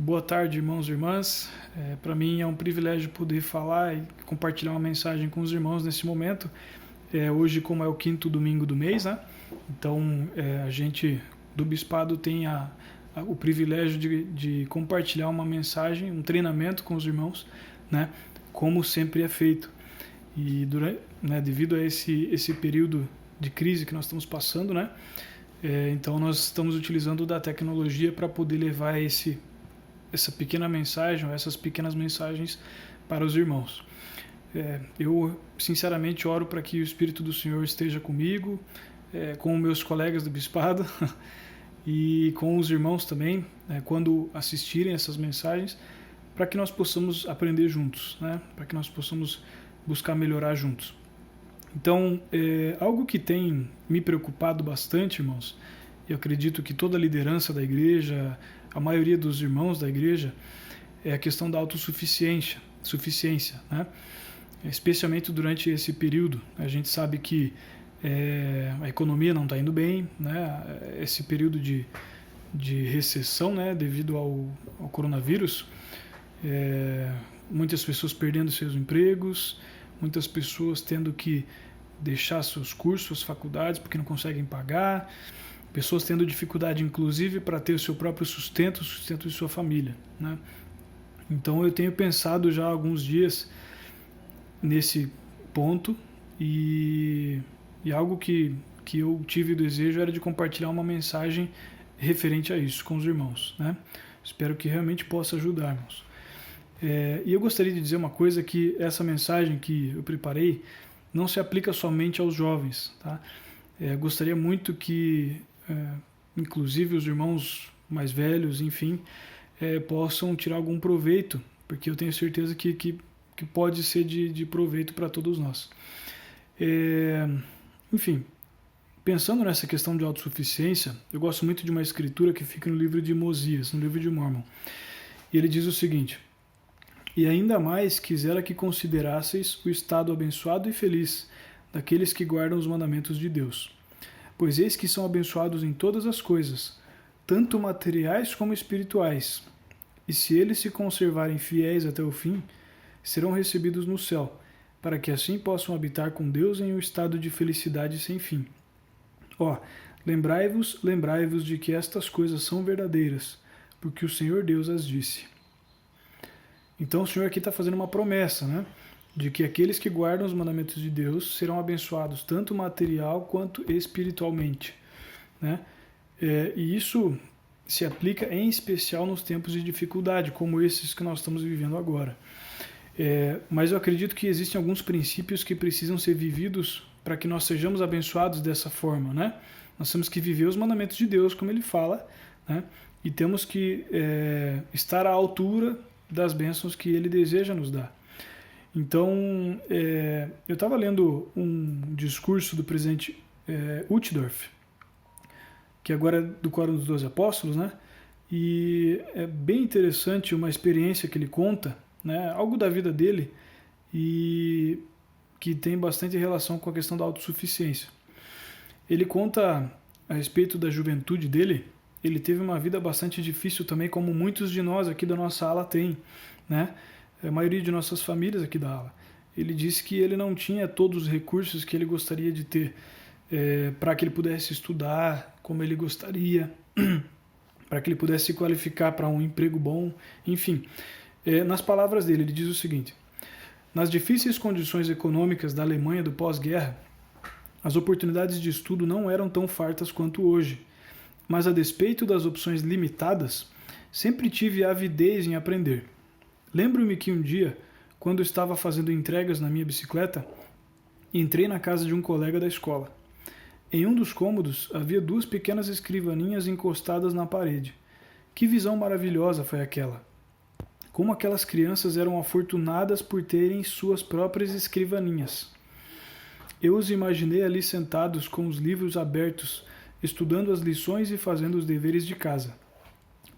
Boa tarde, irmãos e irmãs. Para mim é um privilégio poder falar e compartilhar uma mensagem com os irmãos nesse momento. Hoje, como é o quinto domingo do mês, né? Então, a gente do Bispado tem o privilégio de compartilhar uma mensagem, um treinamento com os irmãos, né? Como sempre é feito. E devido a esse período de crise que nós estamos passando, né? Então, nós estamos utilizando da tecnologia para poder levar essa pequena mensagem, essas pequenas mensagens para os irmãos. Eu sinceramente oro para que o Espírito do Senhor esteja comigo, com meus colegas do Bispado e com os irmãos também, quando assistirem essas mensagens, para que nós possamos aprender juntos, né? Para que nós possamos buscar melhorar juntos. Então, algo que tem me preocupado bastante, irmãos, eu acredito que toda a liderança da igreja, a maioria dos irmãos da igreja, é a questão da autossuficiência, né? Especialmente durante esse período. A gente sabe que a economia não está indo bem, né? Esse período de recessão, né? Devido ao coronavírus, muitas pessoas perdendo seus empregos, muitas pessoas tendo que deixar seus cursos, suas faculdades, porque não conseguem pagar, pessoas tendo dificuldade, inclusive, para ter o seu próprio sustento, o sustento de sua família, né? Então, eu tenho pensado já há alguns dias nesse ponto e algo que eu tive o desejo era de compartilhar uma mensagem referente a isso com os irmãos, né? Espero que realmente possa ajudar, irmãos. E eu gostaria de dizer uma coisa, que essa mensagem que eu preparei não se aplica somente aos jovens, tá? Gostaria muito que, inclusive, os irmãos mais velhos, enfim, possam tirar algum proveito, porque eu tenho certeza que pode ser de proveito para todos nós. Enfim, pensando nessa questão de autossuficiência, eu gosto muito de uma escritura que fica no livro de Mosias, no livro de Mórmon. E ele diz o seguinte: e ainda mais quisera que considerasseis o estado abençoado e feliz daqueles que guardam os mandamentos de Deus. Pois eis que são abençoados em todas as coisas, tanto materiais como espirituais. E se eles se conservarem fiéis até o fim, serão recebidos no céu, para que assim possam habitar com Deus em um estado de felicidade sem fim. Lembrai-vos de que estas coisas são verdadeiras, porque o Senhor Deus as disse. Então o Senhor aqui está fazendo uma promessa, né? De que aqueles que guardam os mandamentos de Deus serão abençoados tanto material quanto espiritualmente, né? E isso se aplica em especial nos tempos de dificuldade, como esses que nós estamos vivendo agora. Mas eu acredito que existem alguns princípios que precisam ser vividos para que nós sejamos abençoados dessa forma, né? Nós temos que viver os mandamentos de Deus, como ele fala, né? E temos que estar à altura das bênçãos que ele deseja nos dar. Então, eu estava lendo um discurso do presidente Uchtdorf, que agora é do Quórum dos 12 Apóstolos, né? E é bem interessante uma experiência que ele conta, né? Algo da vida dele, e que tem bastante relação com a questão da autossuficiência. Ele conta a respeito da juventude dele. Ele teve uma vida bastante difícil também, como muitos de nós aqui da nossa ala tem, né? A maioria de nossas famílias aqui da ala. Ele disse que ele não tinha todos os recursos que ele gostaria de ter para que ele pudesse estudar como ele gostaria, para que ele pudesse se qualificar para um emprego bom, enfim. Nas palavras dele, ele diz o seguinte: nas difíceis condições econômicas da Alemanha do pós-guerra, as oportunidades de estudo não eram tão fartas quanto hoje. Mas a despeito das opções limitadas, sempre tive avidez em aprender. Lembro-me que um dia, quando estava fazendo entregas na minha bicicleta, entrei na casa de um colega da escola. Em um dos cômodos havia 2 pequenas escrivaninhas encostadas na parede. Que visão maravilhosa foi aquela! Como aquelas crianças eram afortunadas por terem suas próprias escrivaninhas. Eu os imaginei ali sentados com os livros abertos, estudando as lições e fazendo os deveres de casa.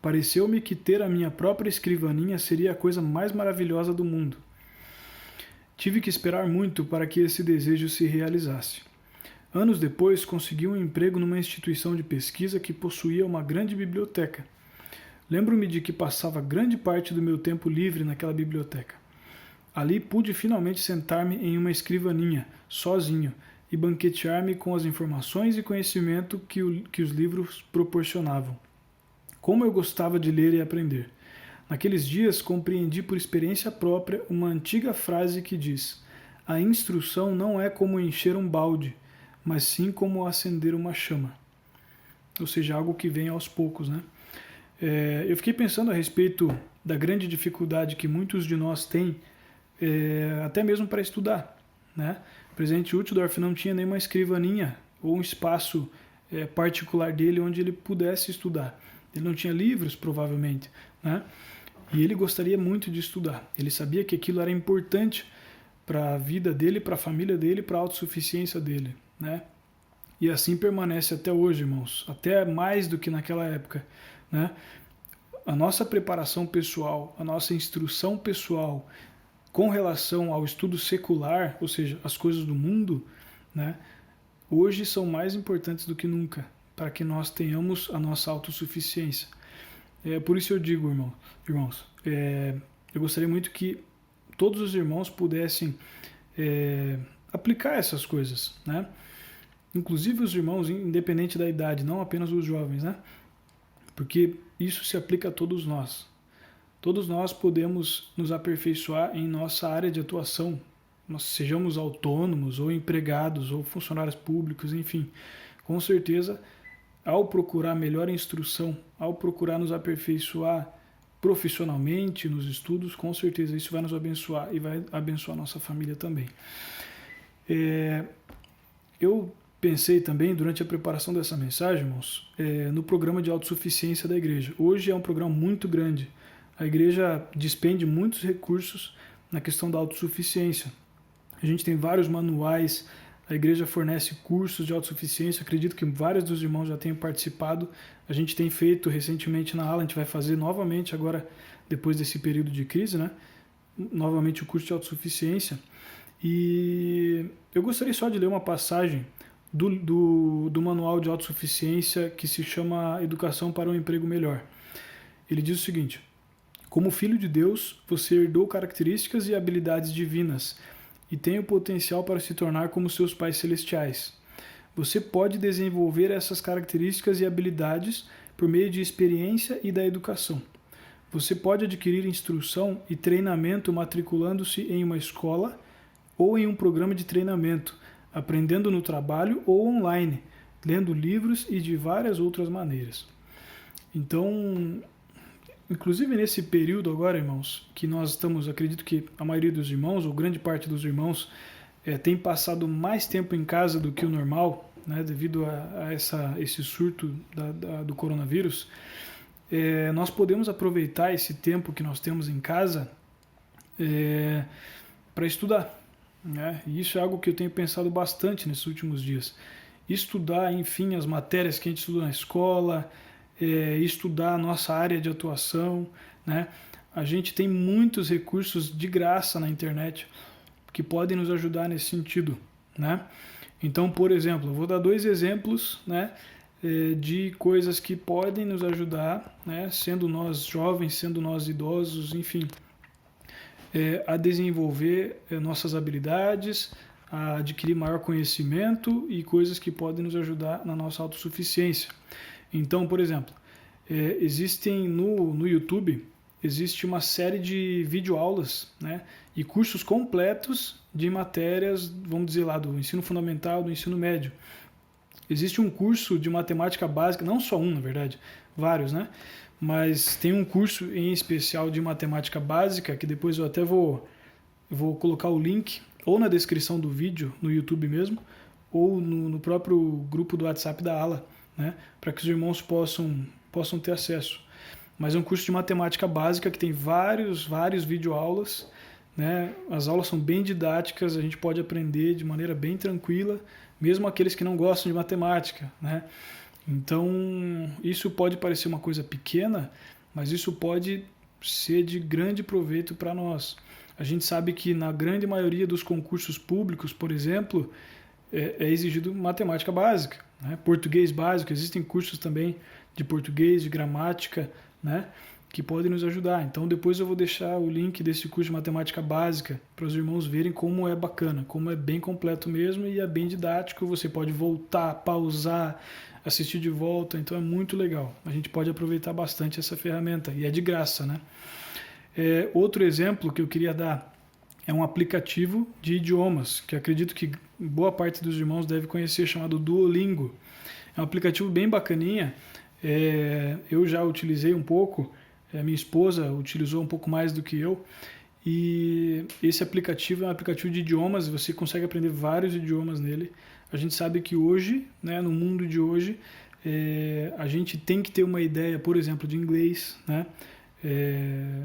Pareceu-me que ter a minha própria escrivaninha seria a coisa mais maravilhosa do mundo. Tive que esperar muito para que esse desejo se realizasse. Anos depois, consegui um emprego numa instituição de pesquisa que possuía uma grande biblioteca. Lembro-me de que passava grande parte do meu tempo livre naquela biblioteca. Ali pude finalmente sentar-me em uma escrivaninha, sozinho, e banquetear-me com as informações e conhecimento que os livros proporcionavam. Como eu gostava de ler e aprender! Naqueles dias compreendi por experiência própria uma antiga frase que diz: a instrução não é como encher um balde, mas sim como acender uma chama. Ou seja, algo que vem aos poucos, né? Eu fiquei pensando a respeito da grande dificuldade que muitos de nós têm, até mesmo para estudar, né? O presidente Uchtdorf não tinha nenhuma escrivaninha ou um espaço particular dele onde ele pudesse estudar. Ele não tinha livros, provavelmente, né? E ele gostaria muito de estudar. Ele sabia que aquilo era importante para a vida dele, para a família dele, para a autossuficiência dele, né? E assim permanece até hoje, irmãos, até mais do que naquela época, né? A nossa preparação pessoal, a nossa instrução pessoal com relação ao estudo secular, ou seja, as coisas do mundo, né? Hoje são mais importantes do que nunca, para que nós tenhamos a nossa autossuficiência. Por isso eu digo, irmãos, eu gostaria muito que todos os irmãos pudessem aplicar essas coisas, né? Inclusive os irmãos, independente da idade, não apenas os jovens, né? Porque isso se aplica a todos nós. Todos nós podemos nos aperfeiçoar em nossa área de atuação, nós sejamos autônomos ou empregados ou funcionários públicos, enfim. Com certeza, ao procurar melhor instrução, ao procurar nos aperfeiçoar profissionalmente nos estudos, com certeza isso vai nos abençoar e vai abençoar a nossa família também. Eu pensei também, durante a preparação dessa mensagem, irmãos, no programa de autossuficiência da igreja. Hoje é um programa muito grande. A igreja despende muitos recursos na questão da autossuficiência. A gente tem vários manuais, a igreja fornece cursos de autossuficiência, acredito que vários dos irmãos já tenham participado. A gente tem feito recentemente na ala, a gente vai fazer novamente agora, depois desse período de crise, né? Novamente o curso de autossuficiência. E eu gostaria só de ler uma passagem do manual de autossuficiência que se chama Educação para um Emprego Melhor. Ele diz o seguinte: como filho de Deus, você herdou características e habilidades divinas e tem o potencial para se tornar como seus pais celestiais. Você pode desenvolver essas características e habilidades por meio de experiência e da educação. Você pode adquirir instrução e treinamento matriculando-se em uma escola ou em um programa de treinamento, aprendendo no trabalho ou online, lendo livros e de várias outras maneiras. Então, inclusive nesse período agora, irmãos, que nós estamos, acredito que a maioria dos irmãos, ou grande parte dos irmãos, tem passado mais tempo em casa do que o normal, né, devido a esse surto do coronavírus, nós podemos aproveitar esse tempo que nós temos em casa para estudar, né? E isso é algo que eu tenho pensado bastante nesses últimos dias. Estudar, enfim, as matérias que a gente estuda na escola, estudar a nossa área de atuação, né? A gente tem muitos recursos de graça na internet que podem nos ajudar nesse sentido, né? Então, por exemplo, eu vou dar 2 exemplos, né, de coisas que podem nos ajudar, né, sendo nós jovens, sendo nós idosos, enfim, a desenvolver nossas habilidades, a adquirir maior conhecimento e coisas que podem nos ajudar na nossa autossuficiência. Então, por exemplo, existem no YouTube, existe uma série de videoaulas, né, e cursos completos de matérias, vamos dizer lá, do ensino fundamental, do ensino médio. Existe um curso de matemática básica, não só um, na verdade, vários, né? Mas tem um curso em especial de matemática básica, que depois eu até vou colocar o link, ou na descrição do vídeo, no YouTube mesmo, ou no próprio grupo do WhatsApp da ala, né? Para que os irmãos possam ter acesso. Mas é um curso de matemática básica que tem vários videoaulas, né? As aulas são bem didáticas, a gente pode aprender de maneira bem tranquila, mesmo aqueles que não gostam de matemática, né? Então, isso pode parecer uma coisa pequena, mas isso pode ser de grande proveito para nós. A gente sabe que na grande maioria dos concursos públicos, por exemplo, é exigido matemática básica, né? Português básico, existem cursos também de português, de gramática, né, que podem nos ajudar. Então depois eu vou deixar o link desse curso de matemática básica para os irmãos verem como é bacana, como é bem completo mesmo e é bem didático. Você pode voltar, pausar, assistir de volta, então é muito legal. A gente pode aproveitar bastante essa ferramenta e é de graça, né? Outro exemplo que eu queria dar é um aplicativo de idiomas, que acredito que boa parte dos irmãos deve conhecer, chamado Duolingo. É um aplicativo bem bacaninha, eu já utilizei um pouco, minha esposa utilizou um pouco mais do que eu, e esse aplicativo é um aplicativo de idiomas, você consegue aprender vários idiomas nele. A gente sabe que hoje, né, no mundo de hoje, a gente tem que ter uma ideia, por exemplo, de inglês, né?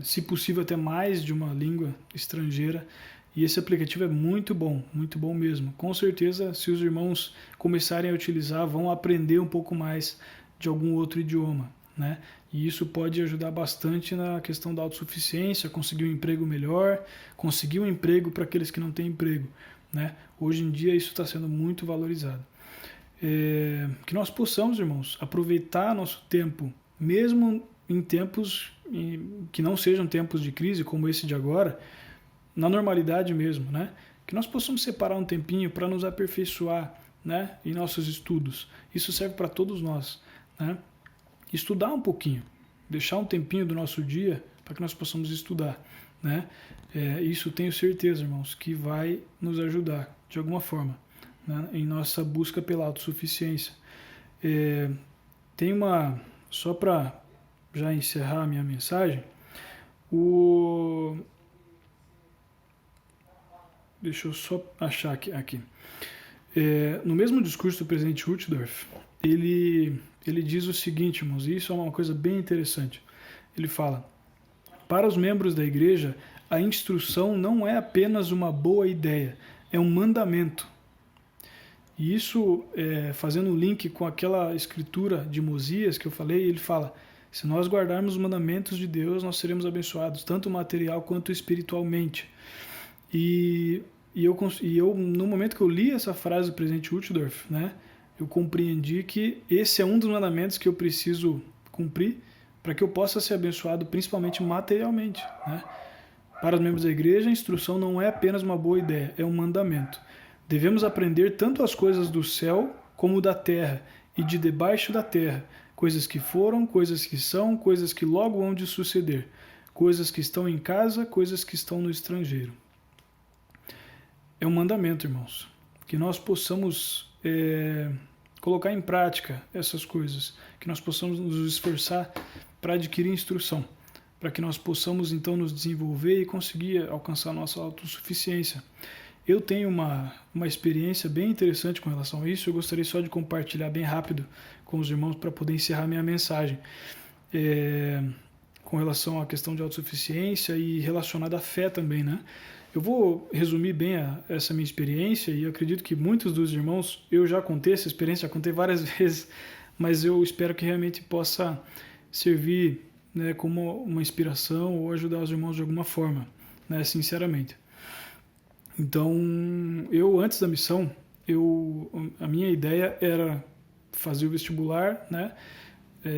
Se possível até mais de uma língua estrangeira, e esse aplicativo é muito bom mesmo. Com certeza, se os irmãos começarem a utilizar, vão aprender um pouco mais de algum outro idioma, né? E isso pode ajudar bastante na questão da autossuficiência, conseguir um emprego melhor, conseguir um emprego para aqueles que não têm emprego, né? Hoje em dia isso está sendo muito valorizado. Que nós possamos, irmãos, aproveitar nosso tempo, mesmo em tempos que não sejam tempos de crise como esse de agora, na normalidade mesmo, né? Que nós possamos separar um tempinho para nos aperfeiçoar, né, em nossos estudos. Isso serve para todos nós, né? Estudar um pouquinho, deixar um tempinho do nosso dia para que nós possamos estudar, né? Isso tenho certeza, irmãos, que vai nos ajudar de alguma forma, né, em nossa busca pela autossuficiência. Tem só para já encerrar a minha mensagem, deixa eu só achar aqui. No mesmo discurso do presidente Uchtdorf, ele diz o seguinte, irmãos, e isso é uma coisa bem interessante. Ele fala: para os membros da igreja, a instrução não é apenas uma boa ideia, é um mandamento. E isso, fazendo um link com aquela escritura de Mosias que eu falei, ele fala: se nós guardarmos os mandamentos de Deus, nós seremos abençoados, tanto material quanto espiritualmente. E eu, no momento que eu li essa frase do presidente Uchtdorf, né, eu compreendi que esse é um dos mandamentos que eu preciso cumprir para que eu possa ser abençoado, principalmente materialmente, né? Para os membros da igreja, a instrução não é apenas uma boa ideia, é um mandamento. Devemos aprender tanto as coisas do céu como da terra e de debaixo da terra, coisas que foram, coisas que são, coisas que logo hão de suceder, coisas que estão em casa, coisas que estão no estrangeiro. É um mandamento, irmãos, que nós possamos colocar em prática essas coisas, que nós possamos nos esforçar para adquirir instrução, para que nós possamos então nos desenvolver e conseguir alcançar a nossa autossuficiência. Eu tenho uma experiência bem interessante com relação a isso, eu gostaria só de compartilhar bem rápido com os irmãos para poder encerrar minha mensagem. Com relação à questão de autossuficiência e relacionada à fé também, né? Eu vou resumir bem essa minha experiência e eu acredito que muitos dos irmãos, eu já contei essa experiência, já contei várias vezes, mas eu espero que realmente possa servir, né, como uma inspiração ou ajudar os irmãos de alguma forma, né, sinceramente. Então, eu antes da missão, a minha ideia era fazer o vestibular, né,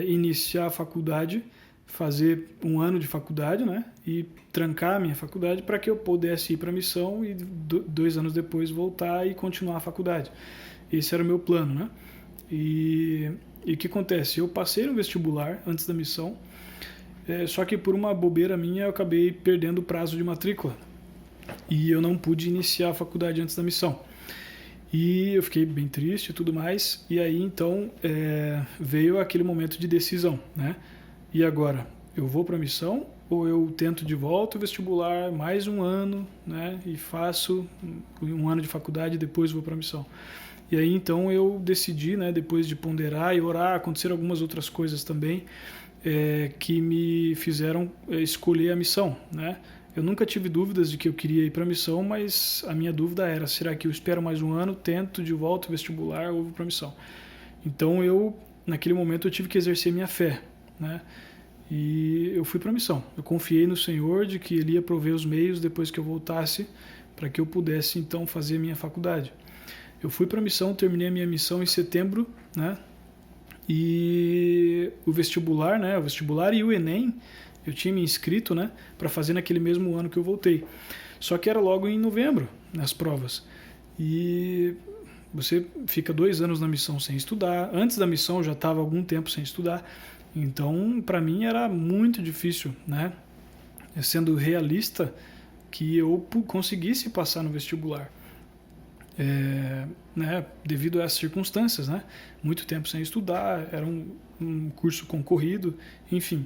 iniciar a faculdade, fazer um ano de faculdade, né, e trancar a minha faculdade para que eu pudesse ir para a missão e 2 anos depois voltar e continuar a faculdade. Esse era o meu plano, né? E o que acontece? Eu passei no vestibular antes da missão, só que por uma bobeira minha eu acabei perdendo o prazo de matrícula e eu não pude iniciar a faculdade antes da missão. E eu fiquei bem triste e tudo mais, e aí então veio aquele momento de decisão, né? E agora, eu vou para a missão ou eu tento de volta o vestibular mais um ano, né? E faço um ano de faculdade e depois vou para a missão. E aí então eu decidi, né, depois de ponderar e orar, aconteceram algumas outras coisas também que me fizeram escolher a missão, né? Eu nunca tive dúvidas de que eu queria ir para a missão, mas a minha dúvida era, será que eu espero mais um ano, tento de volta o vestibular ou vou para a missão? Então naquele momento eu tive que exercer minha fé, né? E eu fui para a missão. Eu confiei no Senhor de que Ele ia prover os meios depois que eu voltasse para que eu pudesse então fazer a minha faculdade. Eu fui para a missão, terminei a minha missão em setembro, né? E o vestibular, né? O vestibular e o Enem, eu tinha me inscrito, né? Para fazer naquele mesmo ano que eu voltei. Só que era logo em novembro, nas provas. E você fica 2 anos na missão sem estudar. Antes da missão eu já estava algum tempo sem estudar. Então, para mim era muito difícil, né? Sendo realista, que eu conseguisse passar no vestibular. Né, devido a essas circunstâncias, né? Muito tempo sem estudar, era um curso concorrido, enfim.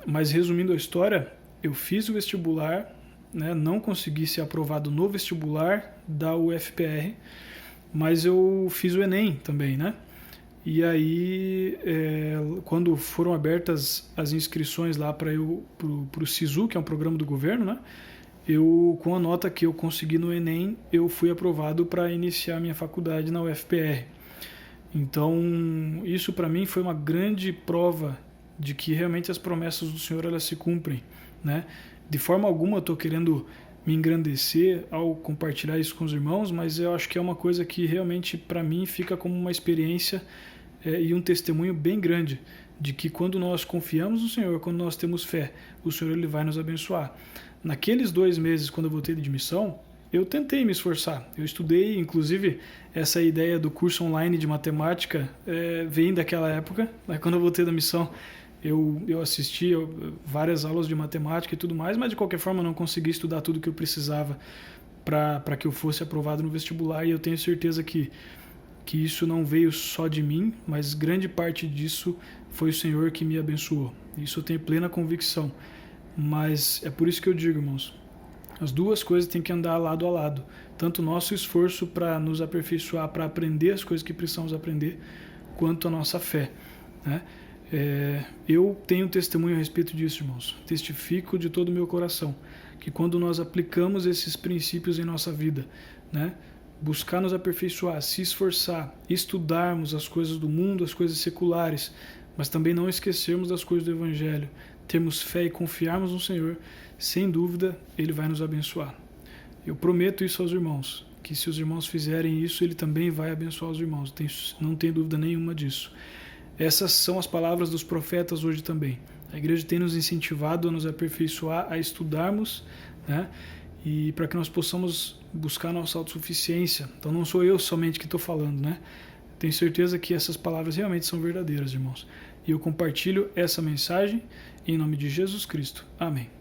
Mas resumindo a história, eu fiz o vestibular, né, não consegui ser aprovado no vestibular da UFPR, mas eu fiz o Enem também, né? E aí, quando foram abertas as inscrições lá para o SISU, que é um programa do governo, né? Com a nota que eu consegui no Enem, eu fui aprovado para iniciar minha faculdade na UFPR. Então, isso para mim foi uma grande prova de que realmente as promessas do Senhor elas se cumprem, né? De forma alguma eu estou querendo me engrandecer ao compartilhar isso com os irmãos, mas eu acho que é uma coisa que realmente para mim fica como uma experiência e um testemunho bem grande de que quando nós confiamos no Senhor, quando nós temos fé, o Senhor ele vai nos abençoar. Naqueles 2 meses, quando eu voltei de missão, eu tentei me esforçar. Eu estudei, inclusive, essa ideia do curso online de matemática vem daquela época. Quando eu voltei da missão, eu assisti várias aulas de matemática e tudo mais, mas de qualquer forma eu não consegui estudar tudo que eu precisava para que eu fosse aprovado no vestibular. E eu tenho certeza que isso não veio só de mim, mas grande parte disso foi o Senhor que me abençoou. Isso eu tenho plena convicção. Mas é por isso que eu digo, irmãos, as duas coisas têm que andar lado a lado. Tanto o nosso esforço para nos aperfeiçoar, para aprender as coisas que precisamos aprender, quanto a nossa fé, né? Eu tenho testemunho a respeito disso, irmãos. Testifico de todo o meu coração que quando nós aplicamos esses princípios em nossa vida, né? Buscar nos aperfeiçoar, se esforçar, estudarmos as coisas do mundo, as coisas seculares, mas também não esquecermos das coisas do Evangelho, termos fé e confiarmos no Senhor, sem dúvida, Ele vai nos abençoar. Eu prometo isso aos irmãos, que se os irmãos fizerem isso, Ele também vai abençoar os irmãos, não tem dúvida nenhuma disso. Essas são as palavras dos profetas hoje também. A igreja tem nos incentivado a nos aperfeiçoar, a estudarmos, né? E para que nós possamos buscar nossa autossuficiência. Então não sou eu somente que estou falando, né? Tenho certeza que essas palavras realmente são verdadeiras, irmãos. E eu compartilho essa mensagem em nome de Jesus Cristo. Amém.